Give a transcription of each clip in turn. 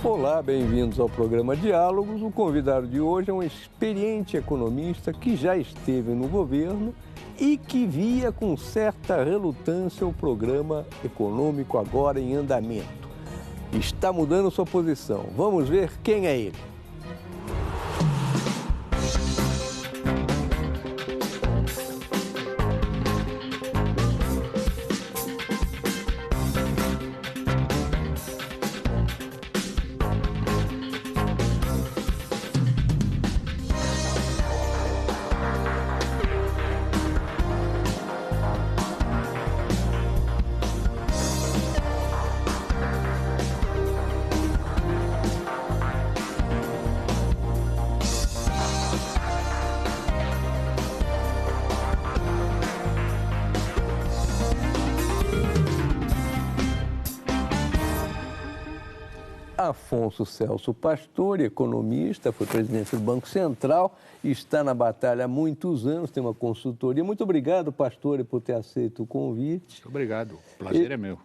Olá, bem-vindos ao programa Diálogos. O convidado de hoje é um experiente economista que já esteve no governo e que via com certa relutância o programa econômico agora em andamento. Está mudando sua posição. Vamos ver quem é ele. Afonso Celso Pastore, economista, foi presidente do Banco Central e está na batalha há muitos anos, tem uma consultoria. Muito obrigado, Pastore, por ter aceito o convite. Muito obrigado, o prazer é meu.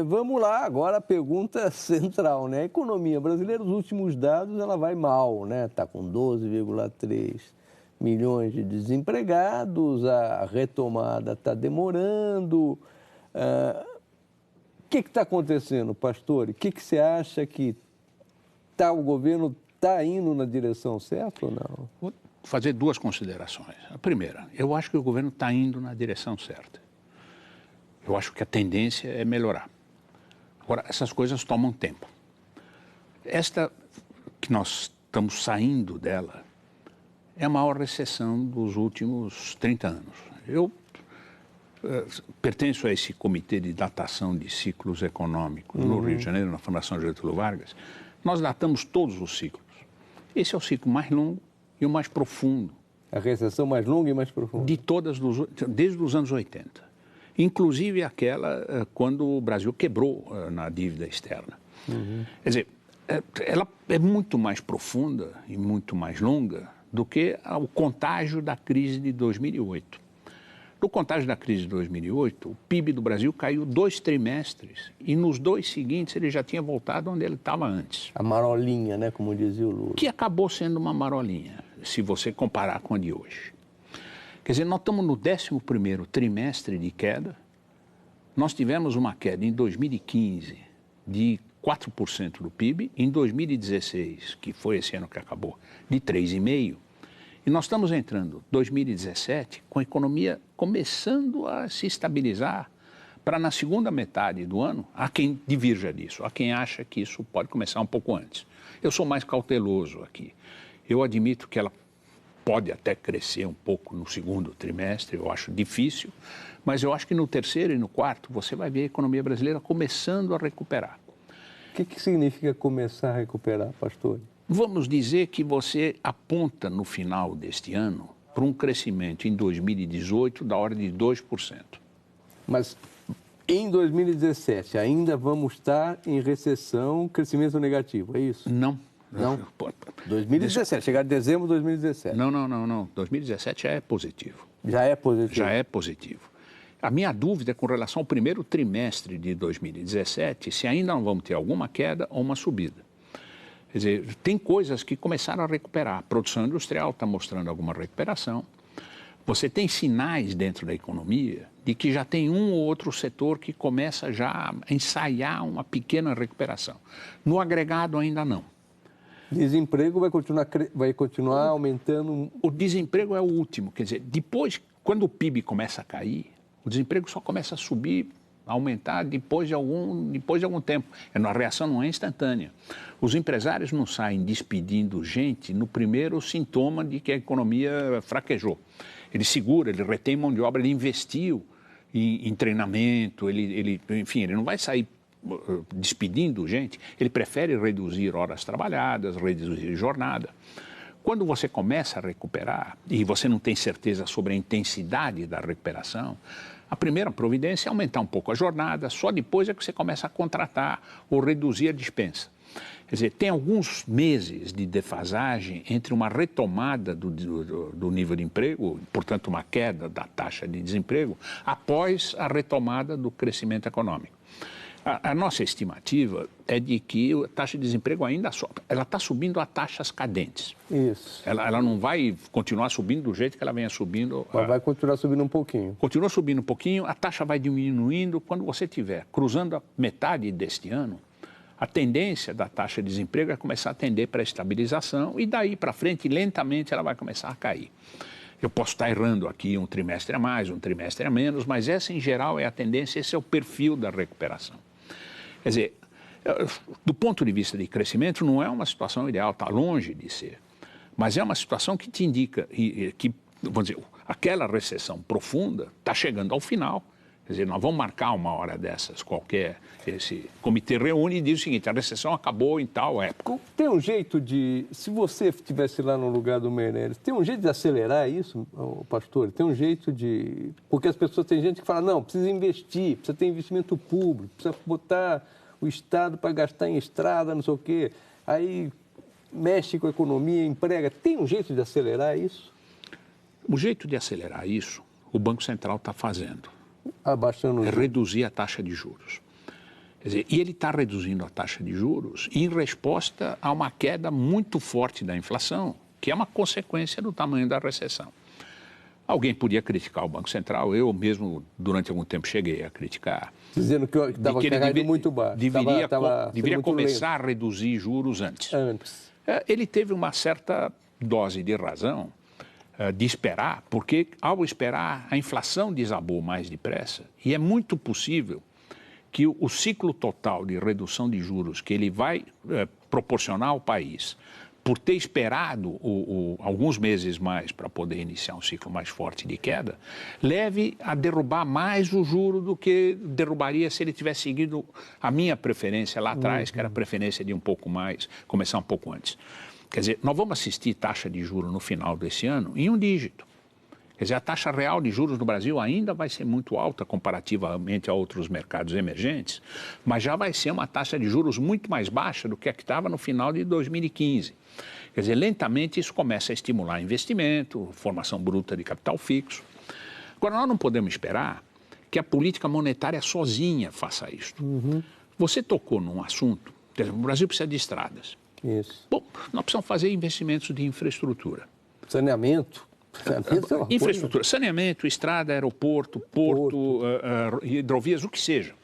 Vamos lá, agora a pergunta central, né? A economia brasileira, os últimos dados, ela vai mal, né? Está com 12,3 milhões de desempregados, a retomada está demorando. O que está acontecendo, Pastore? O que você acha que o governo está indo na direção certa ou não? Vou fazer duas considerações. A primeira, eu acho que o governo está indo na direção certa. Eu acho que a tendência é melhorar. Agora, essas coisas tomam tempo. Esta que nós estamos saindo dela é a maior recessão dos últimos 30 anos. Eu pertenço a esse comitê de datação de ciclos econômicos no Rio de Janeiro, na Fundação Getúlio Vargas. Nós datamos todos os ciclos. Esse é o ciclo mais longo e o mais profundo. A recessão mais longa e mais profunda? De todas, desde os anos 80. Inclusive aquela quando o Brasil quebrou na dívida externa. Quer dizer, ela é muito mais profunda e muito mais longa do que o contágio da crise de 2008. No contágio da crise de 2008, o PIB do Brasil caiu 2 trimestres e nos 2 seguintes ele já tinha voltado onde ele estava antes. A marolinha, né, como dizia o Lula. Que acabou sendo uma marolinha, se você comparar com a de hoje. Quer dizer, nós estamos no 11º trimestre de queda. Nós tivemos uma queda em 2015 de 4% do PIB, em 2016, que foi esse ano que acabou, de 3,5%. E nós estamos entrando em 2017 com a economia começando a se estabilizar para na segunda metade do ano, há quem divirja disso, há quem acha que isso pode começar um pouco antes. Eu sou mais cauteloso aqui. Eu admito que ela pode até crescer um pouco no segundo trimestre, eu acho difícil, mas eu acho que no terceiro e no quarto você vai ver a economia brasileira começando a recuperar. O que significa começar a recuperar, Pastore? Vamos dizer que você aponta no final deste ano para um crescimento em 2018 da ordem de 2%. Mas em 2017 ainda vamos estar em recessão, crescimento negativo, é isso? Não. Não? 2017, chegar em dezembro de 2017. Não. 2017 já é positivo. Já é positivo? Já é positivo. A minha dúvida é com relação ao primeiro trimestre de 2017, se ainda não vamos ter alguma queda ou uma subida. Quer dizer, tem coisas que começaram a recuperar. A produção industrial está mostrando alguma recuperação. Você tem sinais dentro da economia de que já tem um ou outro setor que começa já a ensaiar uma pequena recuperação. No agregado ainda não. Desemprego vai continuar aumentando? O desemprego é o último. Quer dizer, depois, quando o PIB começa a cair, o desemprego só começa a subir, a aumentar depois de algum tempo. A reação não é instantânea. Os empresários não saem despedindo gente no primeiro sintoma de que a economia fraquejou. Ele segura, ele retém mão de obra, ele investiu em treinamento, enfim, ele não vai sair despedindo gente, ele prefere reduzir horas trabalhadas, reduzir jornada. Quando você começa a recuperar e você não tem certeza sobre a intensidade da recuperação, a primeira providência é aumentar um pouco a jornada, só depois é que você começa a contratar ou reduzir a dispensa. Quer dizer, tem alguns meses de defasagem entre uma retomada do nível de emprego, portanto uma queda da taxa de desemprego, após a retomada do crescimento econômico. A nossa estimativa é de que a taxa de desemprego ainda sobe. Ela está subindo a taxas cadentes. Isso. Ela não vai continuar subindo do jeito que ela venha subindo. Mas vai continuar subindo um pouquinho. Continua subindo um pouquinho, a taxa vai diminuindo. Quando você estiver cruzando a metade deste ano, a tendência da taxa de desemprego é começar a tender para a estabilização e daí para frente, lentamente, ela vai começar a cair. Eu posso estar errando aqui um trimestre a mais, um trimestre a menos, mas essa, em geral, é a tendência, esse é o perfil da recuperação. Quer dizer, do ponto de vista de crescimento, não é uma situação ideal, está longe de ser. Mas é uma situação que te indica que, vamos dizer, aquela recessão profunda está chegando ao final. Quer dizer, nós vamos marcar uma hora dessas, qualquer, esse comitê reúne e diz o seguinte, a recessão acabou em tal época. Tem um jeito de, se você estivesse lá no lugar do Meirelles, tem um jeito de acelerar isso, pastor? Tem um jeito de... Porque as pessoas, tem gente que fala, não, precisa investir, precisa ter investimento público, precisa botar o Estado para gastar em estrada, não sei o quê. Aí mexe com a economia, emprega. Tem um jeito de acelerar isso? O jeito de acelerar isso, o Banco Central está fazendo. Abaixando é reduzir a taxa de juros. Quer dizer, e ele está reduzindo a taxa de juros em resposta a uma queda muito forte da inflação, que é uma consequência do tamanho da recessão. Alguém podia criticar o Banco Central, eu mesmo durante algum tempo cheguei a criticar. Dizendo que estava caindo muito baixo. Deveria começar a reduzir juros antes. Ele teve uma certa dose de razão de esperar, porque ao esperar a inflação desabou mais depressa e é muito possível que o ciclo total de redução de juros que ele vai proporcionar ao país, por ter esperado alguns meses mais para poder iniciar um ciclo mais forte de queda, leve a derrubar mais o juro do que derrubaria se ele tivesse seguido a minha preferência lá atrás, que era a preferência de um pouco mais, começar um pouco antes. Quer dizer, nós vamos assistir taxa de juros no final desse ano em um dígito. Quer dizer, a taxa real de juros no Brasil ainda vai ser muito alta comparativamente a outros mercados emergentes, mas já vai ser uma taxa de juros muito mais baixa do que a que estava no final de 2015. Quer dizer, lentamente isso começa a estimular investimento, formação bruta de capital fixo. Agora, nós não podemos esperar que a política monetária sozinha faça isso. Você tocou num assunto, quer dizer, o Brasil precisa de estradas. Isso. Bom, nós precisamos fazer investimentos de infraestrutura. Saneamento. Infraestrutura, saneamento, estrada, aeroporto, porto. Hidrovias, o que seja.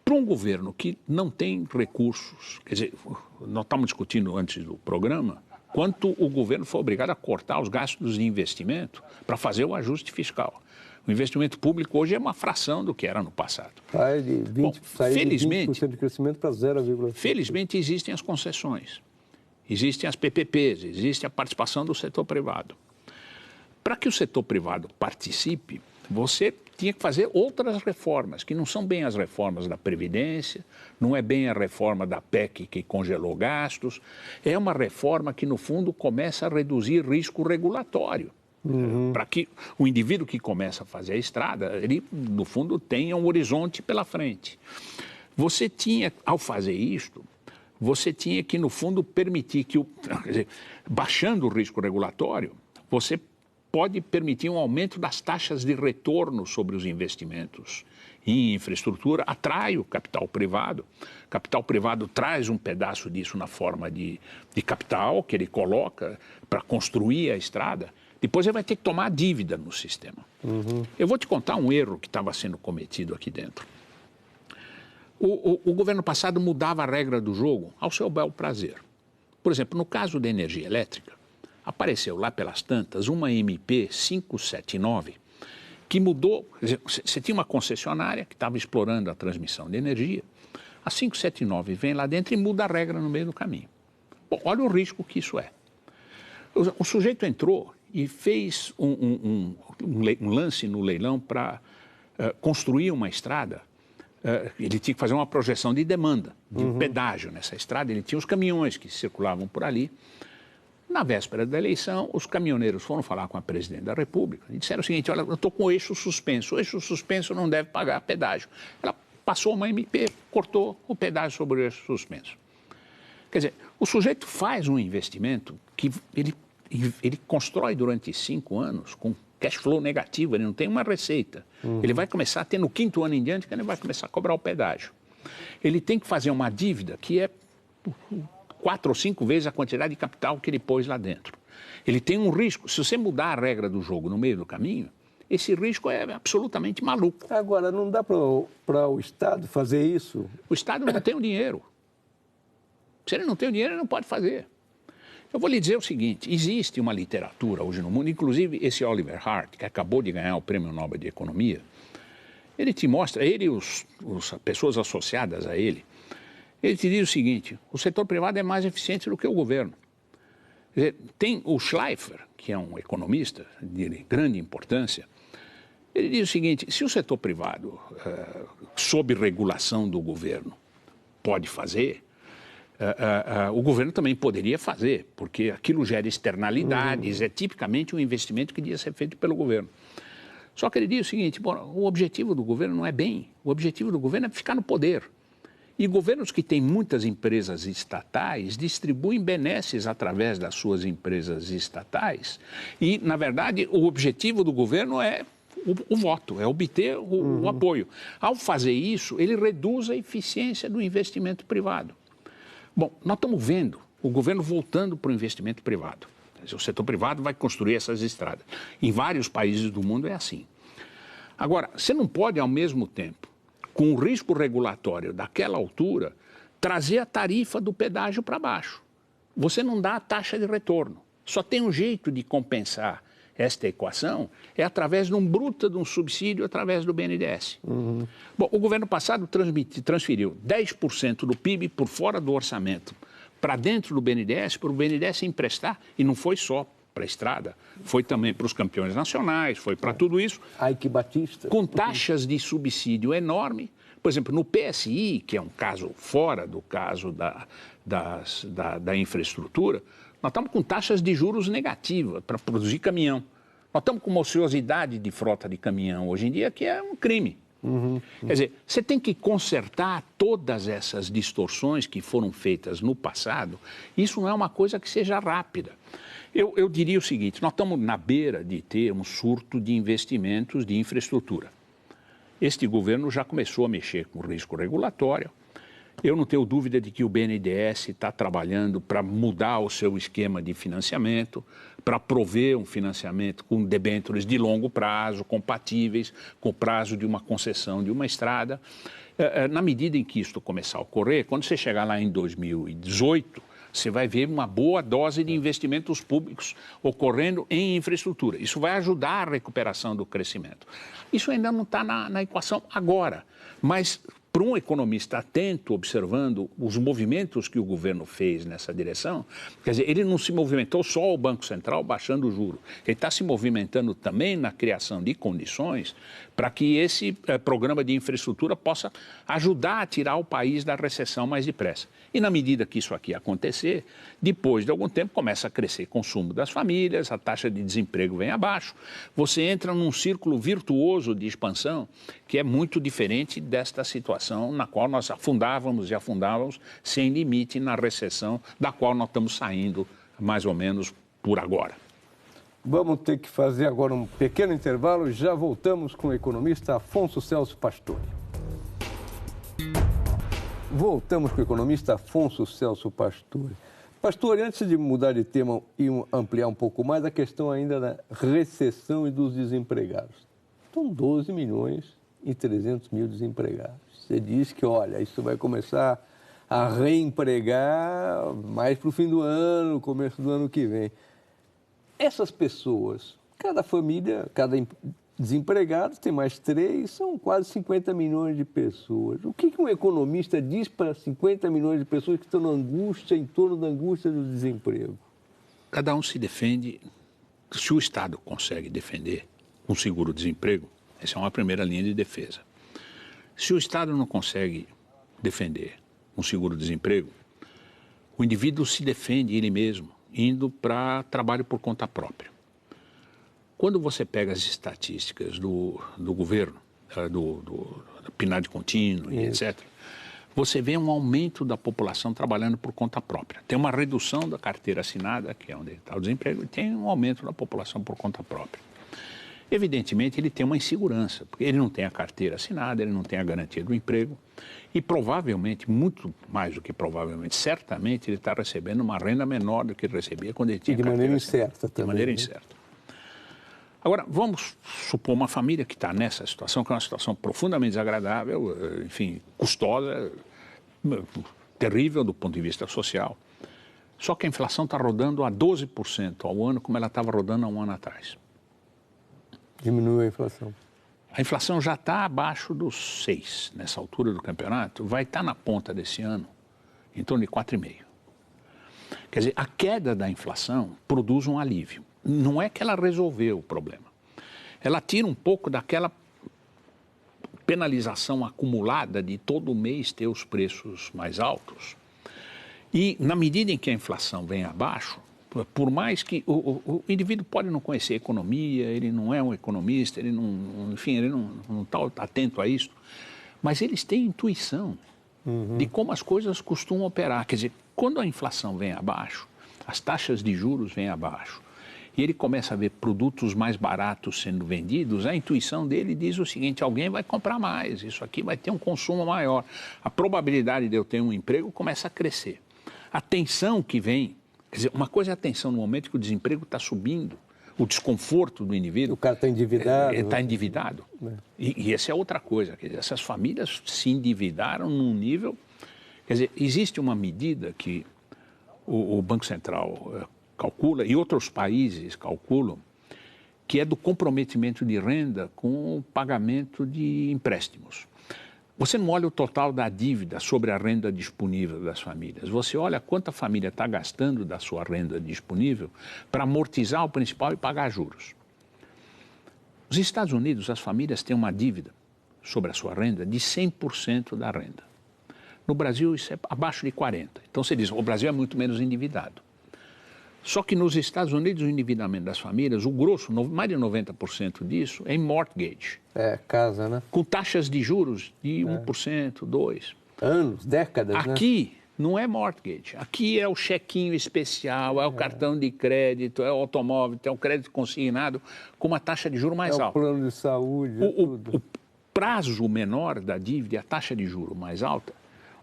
Para um governo que não tem recursos, quer dizer, nós estamos discutindo antes do programa, quanto o governo foi obrigado a cortar os gastos de investimento para fazer o ajuste fiscal. O investimento público hoje é uma fração do que era no passado. Sai de 20% de crescimento para 0,5%. Felizmente existem as concessões, existem as PPPs, existe a participação do setor privado. Para que o setor privado participe, você tinha que fazer outras reformas, que não são bem as reformas da Previdência, não é bem a reforma da PEC que congelou gastos, é uma reforma que, no fundo, começa a reduzir risco regulatório. Para que o indivíduo que começa a fazer a estrada, ele, no fundo, tenha um horizonte pela frente. Você tinha, ao fazer isto, você tinha que, no fundo, permitir que, quer dizer, baixando o risco regulatório, você pode permitir um aumento das taxas de retorno sobre os investimentos em infraestrutura, atrai o capital privado. O capital privado traz um pedaço disso na forma de capital que ele coloca para construir a estrada. Depois ele vai ter que tomar dívida no sistema. Eu vou te contar um erro que estava sendo cometido aqui dentro. O governo passado mudava a regra do jogo ao seu bel prazer. Por exemplo, no caso da energia elétrica, apareceu lá pelas tantas uma MP 579 que mudou. Quer dizer, você tinha uma concessionária que estava explorando a transmissão de energia. A 579 vem lá dentro e muda a regra no meio do caminho. Bom, olha o risco que isso é. O sujeito entrou e fez um lance no leilão para construir uma estrada. Ele tinha que fazer uma projeção de demanda, de pedágio nessa estrada. Ele tinha os caminhões que circulavam por ali. Na véspera da eleição, os caminhoneiros foram falar com a presidente da República e disseram o seguinte: olha, eu estou com o eixo suspenso não deve pagar pedágio. Ela passou uma MP, cortou o pedágio sobre o eixo suspenso. Quer dizer, o sujeito faz um investimento que ele constrói durante 5 anos com cash flow negativo, ele não tem uma receita. Ele vai começar a ter no 5º ano em diante, que ele vai começar a cobrar o pedágio. Ele tem que fazer uma dívida que é 4 ou 5 vezes a quantidade de capital que ele pôs lá dentro. Ele tem um risco. Se você mudar a regra do jogo no meio do caminho, esse risco é absolutamente maluco. Agora, não dá para o Estado fazer isso? O Estado não tem o dinheiro. Se ele não tem o dinheiro, ele não pode fazer. Eu vou lhe dizer o seguinte, existe uma literatura hoje no mundo, inclusive esse Oliver Hart, que acabou de ganhar o Prêmio Nobel de Economia, ele te mostra, ele e as pessoas associadas a ele, ele te diz o seguinte, o setor privado é mais eficiente do que o governo. Quer dizer, tem o Schleifer, que é um economista de grande importância, ele diz o seguinte, se o setor privado, sob regulação do governo, pode fazer, o governo também poderia fazer, porque aquilo gera externalidades, é tipicamente um investimento que devia ser feito pelo governo. Só que ele diz o seguinte, bom, o objetivo do governo não é bem, o objetivo do governo é ficar no poder. E governos que têm muitas empresas estatais distribuem benesses através das suas empresas estatais e, na verdade, o objetivo do governo é o voto, é obter o apoio. Ao fazer isso, ele reduz a eficiência do investimento privado. Bom, nós estamos vendo o governo voltando para o investimento privado. O setor privado vai construir essas estradas. Em vários países do mundo é assim. Agora, você não pode, ao mesmo tempo, com o risco regulatório daquela altura, trazer a tarifa do pedágio para baixo. Você não dá a taxa de retorno. Só tem um jeito de compensar esta equação, é através de um subsídio, através do BNDES. Bom, o governo passado transferiu 10% do PIB por fora do orçamento para dentro do BNDES, para o BNDES emprestar, e não foi só para a estrada, foi também para os campeões nacionais, foi para tudo isso. Ai, que Batista. Com taxas de subsídio enorme. Por exemplo, no PSI, que é um caso fora do caso da infraestrutura, nós estamos com taxas de juros negativas para produzir caminhão. Nós estamos com uma ociosidade de frota de caminhão hoje em dia que é um crime. Quer dizer, você tem que consertar todas essas distorções que foram feitas no passado. Isso não é uma coisa que seja rápida. Eu diria o seguinte, nós estamos na beira de ter um surto de investimentos de infraestrutura. Este governo já começou a mexer com o risco regulatório. Eu não tenho dúvida de que o BNDES está trabalhando para mudar o seu esquema de financiamento, para prover um financiamento com debêntures de longo prazo, compatíveis com o prazo de uma concessão de uma estrada. Na medida em que isto começar a ocorrer, quando você chegar lá em 2018, você vai ver uma boa dose de investimentos públicos ocorrendo em infraestrutura. Isso vai ajudar a recuperação do crescimento. Isso ainda não está na equação agora, mas para um economista atento, observando os movimentos que o governo fez nessa direção, quer dizer, ele não se movimentou só o Banco Central baixando o juro, ele está se movimentando também na criação de condições para que esse programa de infraestrutura possa ajudar a tirar o país da recessão mais depressa. E na medida que isso aqui acontecer, depois de algum tempo começa a crescer o consumo das famílias, a taxa de desemprego vem abaixo, você entra num círculo virtuoso de expansão que é muito diferente desta situação na qual nós afundávamos e afundávamos sem limite na recessão da qual nós estamos saindo mais ou menos por agora. Vamos ter que fazer agora um pequeno intervalo, já voltamos com o economista Afonso Celso Pastore. Voltamos com o economista Afonso Celso Pastore. Pastore, antes de mudar de tema e ampliar um pouco mais, a questão ainda da recessão e dos desempregados. Estão 12 milhões e 300 mil desempregados. Você diz que, olha, isso vai começar a reempregar mais para o fim do ano, começo do ano que vem. Essas pessoas, cada família, cada desempregado tem mais 3, são quase 50 milhões de pessoas. O que um economista diz para 50 milhões de pessoas que estão na angústia, em torno da angústia do desemprego? Cada um se defende. Se o Estado consegue defender um seguro-desemprego, essa é uma primeira linha de defesa. Se o Estado não consegue defender um seguro-desemprego, o indivíduo se defende ele mesmo, indo para trabalho por conta própria. Quando você pega as estatísticas do governo, do PNAD contínuo e etc., você vê um aumento da população trabalhando por conta própria. Tem uma redução da carteira assinada, que é onde está o desemprego, e tem um aumento da população por conta própria. Evidentemente, ele tem uma insegurança, porque ele não tem a carteira assinada, ele não tem a garantia do emprego e provavelmente, muito mais do que provavelmente, certamente ele está recebendo uma renda menor do que ele recebia quando ele tinha de maneira assinada. incerta também. De maneira né? incerta. Agora, vamos supor uma família que está nessa situação, que é uma situação profundamente desagradável, enfim, custosa, terrível do ponto de vista social. Só que a inflação está rodando a 12% ao ano, como ela estava rodando há um ano atrás. Diminui a inflação. A inflação já está abaixo dos 6 nessa altura do campeonato, vai estar na ponta desse ano, em torno de 4,5. Quer dizer, a queda da inflação produz um alívio. Não é que ela resolveu o problema. Ela tira um pouco daquela penalização acumulada de todo mês ter os preços mais altos. E na medida em que a inflação vem abaixo, por mais que o indivíduo pode não conhecer economia, ele não é um economista, ele não está atento a isso, mas eles têm intuição de como as coisas costumam operar. Quer dizer, quando a inflação vem abaixo, as taxas de juros vêm abaixo, e ele começa a ver produtos mais baratos sendo vendidos, a intuição dele diz o seguinte: alguém vai comprar mais, isso aqui vai ter um consumo maior. A probabilidade de eu ter um emprego começa a crescer. A tensão que vem, quer dizer, uma coisa é a tensão no momento que o desemprego está subindo, o desconforto do indivíduo. O cara está endividado. Está endividado. E essa é outra coisa, quer dizer, essas famílias se endividaram num nível. Quer dizer, existe uma medida que o Banco Central calcula, e outros países calculam, que é do comprometimento de renda com o pagamento de empréstimos. Você não olha o total da dívida sobre a renda disponível das famílias. Você olha quanto a família está gastando da sua renda disponível para amortizar o principal e pagar juros. Nos Estados Unidos, as famílias têm uma dívida sobre a sua renda de 100% da renda. No Brasil, isso é abaixo de 40%. Então, você diz, o Brasil é muito menos endividado. Só que nos Estados Unidos, o endividamento das famílias, o grosso, mais de 90% disso, é em mortgage. É, casa, né? Com taxas de juros de 1%, 2%. Anos, décadas, né? Aqui não é mortgage. Aqui é o chequinho especial, é o cartão de crédito, é o automóvel, é o crédito consignado com uma taxa de juros mais alta. É o plano de saúde, tudo. O prazo menor da dívida, a taxa de juros mais alta,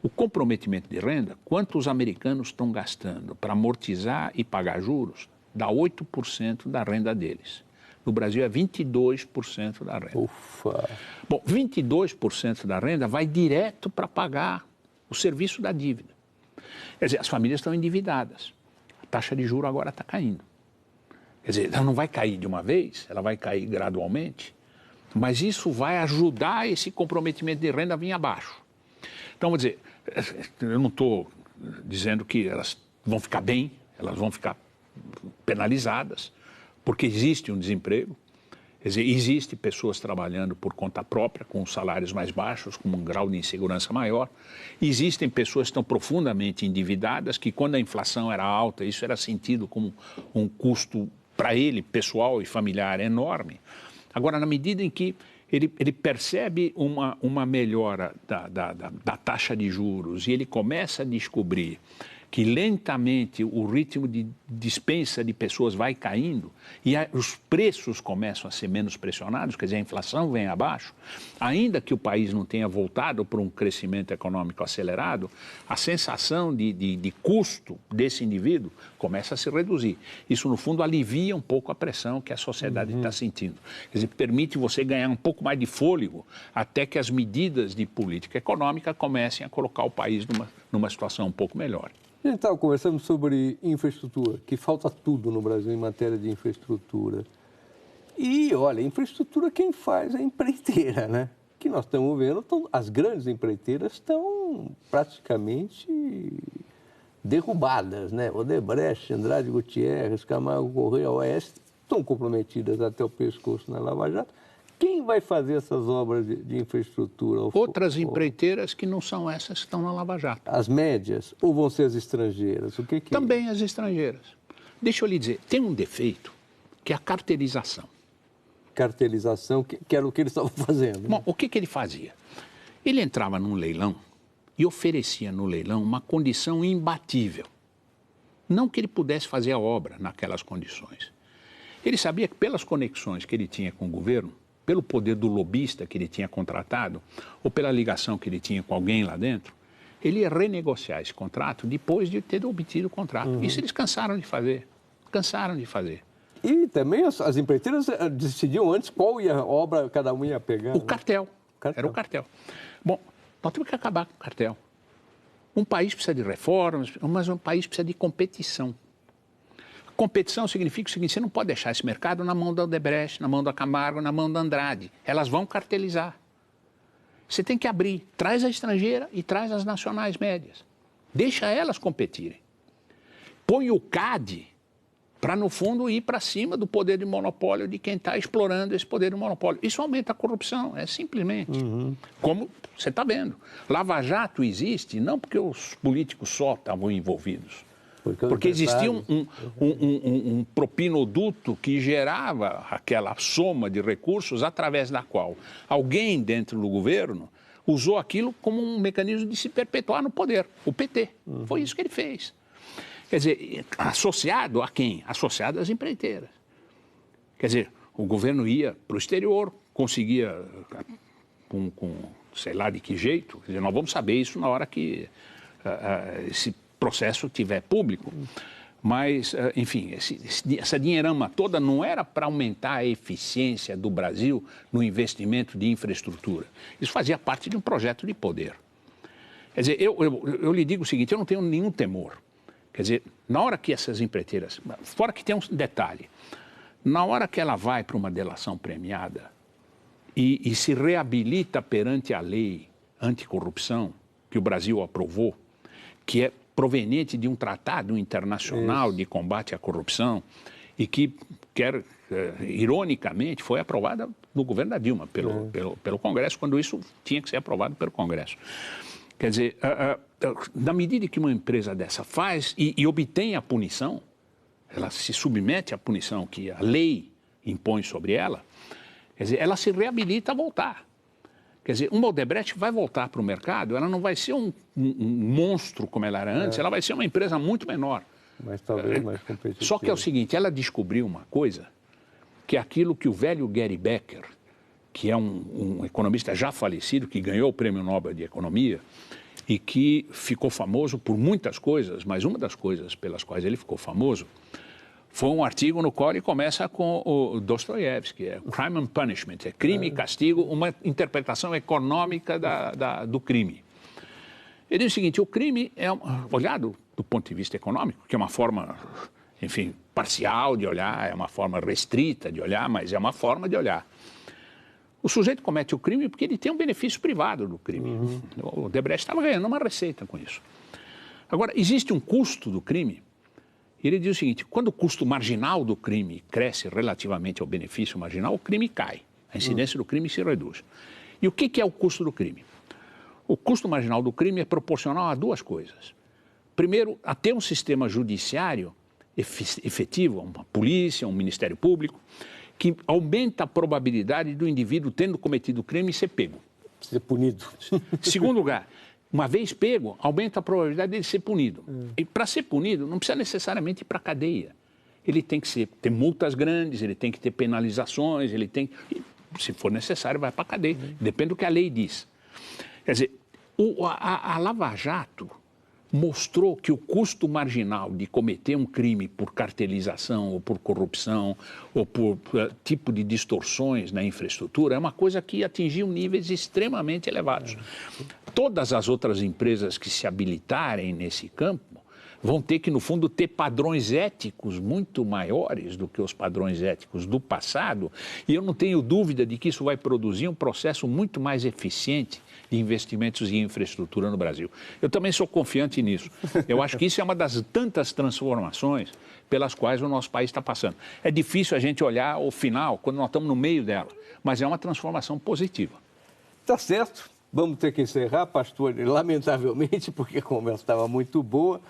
o comprometimento de renda, quanto os americanos estão gastando para amortizar e pagar juros, dá 8% da renda deles. No Brasil é 22% da renda. Ufa! Bom, 22% da renda vai direto para pagar o serviço da dívida. Quer dizer, as famílias estão endividadas. A taxa de juros agora está caindo. Quer dizer, ela não vai cair de uma vez, ela vai cair gradualmente, mas isso vai ajudar esse comprometimento de renda a vir abaixo. Então, vou dizer, eu não estou dizendo que elas vão ficar bem, elas vão ficar penalizadas, porque existe um desemprego, quer dizer, existe pessoas trabalhando por conta própria, com salários mais baixos, com um grau de insegurança maior. Existem pessoas que estão profundamente endividadas, que quando a inflação era alta, isso era sentido como um custo para ele, pessoal e familiar, enorme. Agora, na medida em que ele percebe uma melhora da taxa de juros e ele começa a descobrir que lentamente o ritmo de dispensa de pessoas vai caindo e os preços começam a ser menos pressionados, quer dizer, a inflação vem abaixo, ainda que o país não tenha voltado para um crescimento econômico acelerado, a sensação de custo desse indivíduo começa a se reduzir. Isso, no fundo, alivia um pouco a pressão que a sociedade está sentindo. Quer dizer, permite você ganhar um pouco mais de fôlego até que as medidas de política econômica comecem a colocar o país numa situação um pouco melhor. A gente estava conversando sobre infraestrutura, que falta tudo no Brasil em matéria de infraestrutura. E, olha, infraestrutura quem faz é a empreiteira, né? Que nós estamos vendo, as grandes empreiteiras estão praticamente derrubadas, né? Odebrecht, Andrade Gutierrez, Camargo Correia, OAS, estão comprometidas até o pescoço na Lava Jato. Quem vai fazer essas obras de infraestrutura? Outras empreiteiras que não são essas que estão na Lava Jato. As médias? Ou vão ser as estrangeiras? O que Também as estrangeiras. Deixa eu lhe dizer, tem um defeito, que é a carteirização. Cartelização, que era o que eles estavam fazendo. Bom, o que ele fazia? Ele entrava num leilão e oferecia no leilão uma condição imbatível. Não que ele pudesse fazer a obra naquelas condições. Ele sabia que pelas conexões que ele tinha com o governo, pelo poder do lobista que ele tinha contratado, ou pela ligação que ele tinha com alguém lá dentro, ele ia renegociar esse contrato depois de ter obtido o contrato. Isso eles cansaram de fazer. Cansaram de fazer. E também as empreiteiras decidiam antes qual obra cada um ia pegar. O cartel. Era o cartel. Bom, nós temos que acabar com o cartel. Um país precisa de reformas, mas um país precisa de competição. Competição significa o seguinte: você não pode deixar esse mercado na mão da Odebrecht, na mão da Camargo, na mão da Andrade. Elas vão cartelizar. Você tem que abrir, traz a estrangeira e traz as nacionais médias. Deixa elas competirem. Põe o CAD para, no fundo, ir para cima do poder de monopólio de quem está explorando esse poder de monopólio. Isso aumenta a corrupção, é simplesmente. Como você está vendo. Lava Jato existe não porque os políticos só estavam envolvidos. Porque existia um propinoduto que gerava aquela soma de recursos através da qual alguém dentro do governo usou aquilo como um mecanismo de se perpetuar no poder, o PT. Foi isso que ele fez. Quer dizer, associado a quem? Associado às empreiteiras. Quer dizer, o governo ia para o exterior, conseguia, com sei lá de que jeito, quer dizer, nós vamos saber isso na hora que esse processo tiver público, mas, enfim, essa dinheirama toda não era para aumentar a eficiência do Brasil no investimento de infraestrutura. Isso fazia parte de um projeto de poder. Quer dizer, eu lhe digo o seguinte, eu não tenho nenhum temor. Quer dizer, na hora que essas empreiteiras, fora que tem um detalhe, na hora que ela vai para uma delação premiada e se reabilita perante a lei anticorrupção que o Brasil aprovou, que é proveniente de um tratado internacional de combate à corrupção e que, ironicamente, foi aprovada no governo da Dilma, pelo Congresso, quando isso tinha que ser aprovado pelo Congresso. Quer dizer, na medida que uma empresa dessa faz e obtém a punição, ela se submete à punição que a lei impõe sobre ela, quer dizer, ela se reabilita a voltar. Quer dizer, uma Odebrecht vai voltar para o mercado, ela não vai ser um monstro como ela era antes, ela vai ser uma empresa muito menor. Mas talvez mais competitiva. Só que é o seguinte, ela descobriu uma coisa, que é aquilo que o velho Gary Becker, que é um economista já falecido, que ganhou o Prêmio Nobel de Economia e que ficou famoso por muitas coisas, mas uma das coisas pelas quais ele ficou famoso foi um artigo no qual ele começa com o Dostoiévski, Crime and Punishment, crime e castigo, uma interpretação econômica do crime. Ele diz o seguinte, o crime é, olhado do ponto de vista econômico, que é uma forma, enfim, parcial de olhar, é uma forma restrita de olhar, mas é uma forma de olhar. O sujeito comete o crime porque ele tem um benefício privado do crime. O Odebrecht estava ganhando uma receita com isso. Agora, existe um custo do crime. Ele diz o seguinte, quando o custo marginal do crime cresce relativamente ao benefício marginal, o crime cai. A incidência do crime se reduz. E o que é o custo do crime? O custo marginal do crime é proporcional a duas coisas. Primeiro, a ter um sistema judiciário efetivo, uma polícia, um Ministério Público, que aumenta a probabilidade do indivíduo, tendo cometido o crime, ser pego. Ser punido. Segundo lugar, uma vez pego, aumenta a probabilidade dele ser punido. E para ser punido, não precisa necessariamente ir para a cadeia. Ele tem que ter multas grandes, ele tem que ter penalizações, ele tem, se for necessário, vai para a cadeia. Depende do que a lei diz. Quer dizer, a Lava Jato mostrou que o custo marginal de cometer um crime por cartelização ou por corrupção ou por tipo de distorções na infraestrutura é uma coisa que atingiu níveis extremamente elevados. Todas as outras empresas que se habilitarem nesse campo vão ter que, no fundo, ter padrões éticos muito maiores do que os padrões éticos do passado, e eu não tenho dúvida de que isso vai produzir um processo muito mais eficiente de investimentos em infraestrutura no Brasil. Eu também sou confiante nisso. Eu acho que isso é uma das tantas transformações pelas quais o nosso país está passando. É difícil a gente olhar o final, quando nós estamos no meio dela, mas é uma transformação positiva. Tá certo. Vamos ter que encerrar, pastor, lamentavelmente, porque a conversa estava muito boa.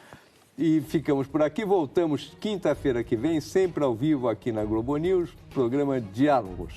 E ficamos por aqui. Voltamos quinta-feira que vem, sempre ao vivo aqui na Globo News, programa Diálogos.